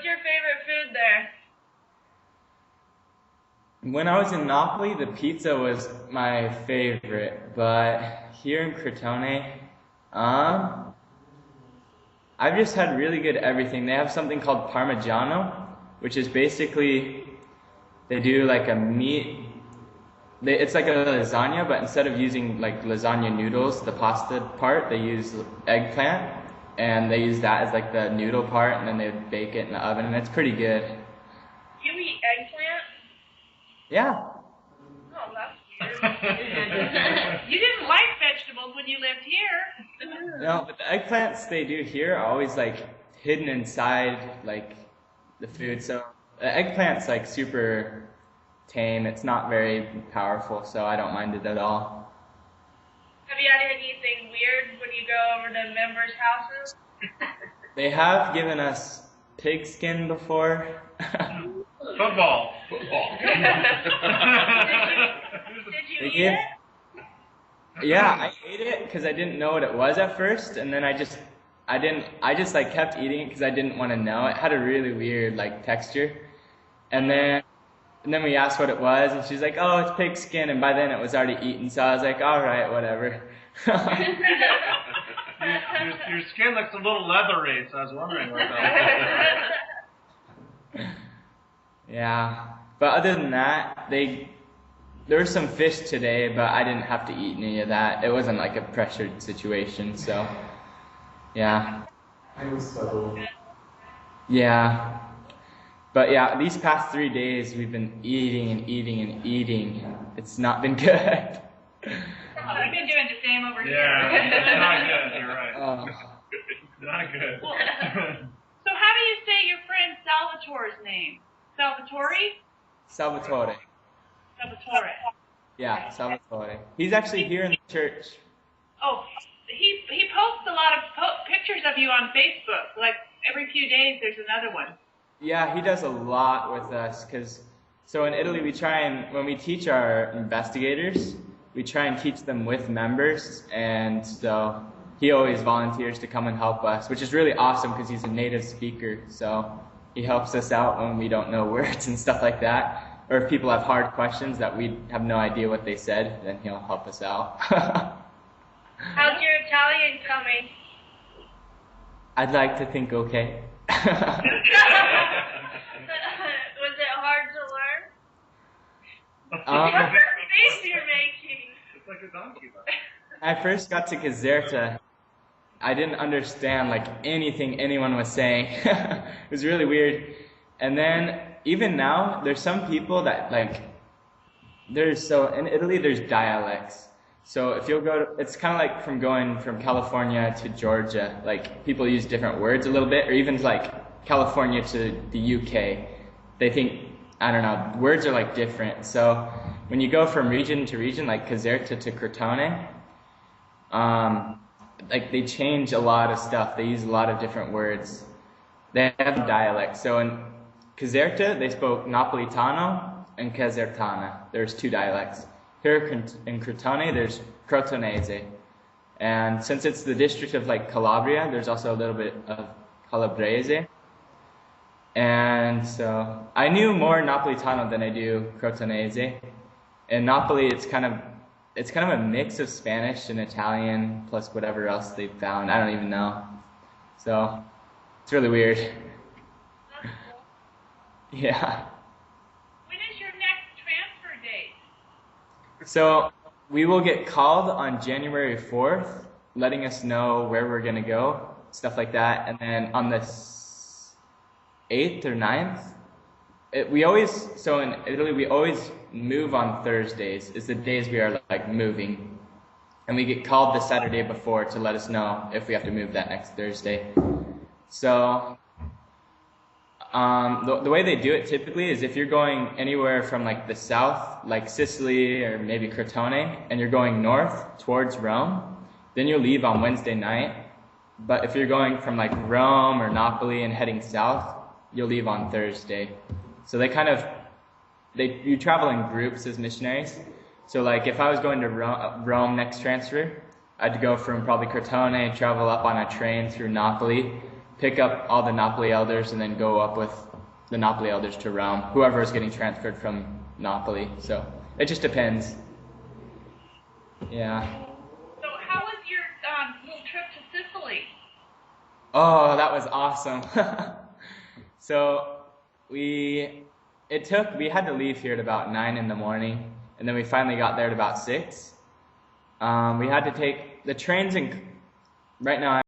your favorite food there? When I was in Napoli, the pizza was my favorite, but here in Crotone, I've just had really good everything. They have something called Parmigiano, which is basically, they do like a meat, it's like a lasagna, but instead of using like lasagna noodles, the pasta part, they use eggplant, and they use that as like the noodle part, and then they bake it in the oven, and it's pretty good. You eat eggplant? Yeah. Oh, that's weird. You didn't like vegetables when you lived here. No, but the eggplants they do here are always like hidden inside like the food. So the eggplant's like super tame. It's not very powerful, so I don't mind it at all. Have you had anything weird when you go over to members' houses? They have given us pig skin before. Football. Did you eat it? Yeah, I ate it because I didn't know what it was at first, and then I just like kept eating it because I didn't want to know. It had a really weird like texture, and then we asked what it was, and she's like, "Oh, it's pig skin," and by then it was already eaten, so I was like, "All right, whatever." Your skin looks a little leathery, so I was wondering what that was. Yeah, but other than that, there was some fish today, but I didn't have to eat any of that. It wasn't like a pressured situation, so yeah. Yeah. But yeah, these past 3 days we've been eating and eating and eating. It's not been good. I've been doing the same over here. Yeah, it's not good, you're right. Not good. So how do you say your friend Salvatore's name? Salvatore? Salvatore. Salvatore. Yeah, Salvatore. He's actually here in the church. Oh, he posts a lot of pictures of you on Facebook. Like every few days there's another one. Yeah, he does a lot with us so in Italy we try and, when we teach our investigators, we try and teach them with members, and so he always volunteers to come and help us, which is really awesome because he's a native speaker, so he helps us out when we don't know words and stuff like that. Or if people have hard questions that we have no idea what they said, then he'll help us out. How's your Italian coming? I'd like to think okay. Was it hard to learn? What's your face you're making? It's like a donkey, though. I first got to Caserta. I didn't understand like anything anyone was saying. It was really weird. And then even now, there's some people that like, in Italy there's dialects. So if you'll it's kind of like from going from California to Georgia, like people use different words a little bit, or even like California to the UK. They think, I don't know, words are like different. So when you go from region to region, like Caserta to Crotone, like they change a lot of stuff. They use a lot of different words. They have dialects. So in Caserta, they spoke Napolitano and Casertana. There's two dialects. Here in Crotone, there's Crotonese. And since it's the district of like Calabria, there's also a little bit of Calabrese. And so I knew more Napolitano than I do Crotonese. In Napoli, it's kind of a mix of Spanish and Italian plus whatever else they found. I don't even know. So it's really weird. Yeah. When is your next transfer date? So we will get called on January 4th, letting us know where we're going to go, stuff like that. And then on the 8th or 9th, so in Italy, we always move on Thursdays. It's the days we are like moving. And we get called the Saturday before to let us know if we have to move that next Thursday. So the way they do it typically is if you're going anywhere from like the south, like Sicily or maybe Crotone, and you're going north towards Rome, then you'll leave on Wednesday night. But if you're going from like Rome or Napoli and heading south, you'll leave on Thursday. So you travel in groups as missionaries. So like if I was going to Rome next transfer, I'd go from probably Crotone, travel up on a train through Napoli, pick up all the Napoli elders and then go up with the Napoli elders to Rome, whoever is getting transferred from Napoli. So it just depends. Yeah. So how was your little trip to Sicily? Oh, that was awesome. So we had to leave here at about 9 in the morning, and then we finally got there at about 6. We had to take the trains right now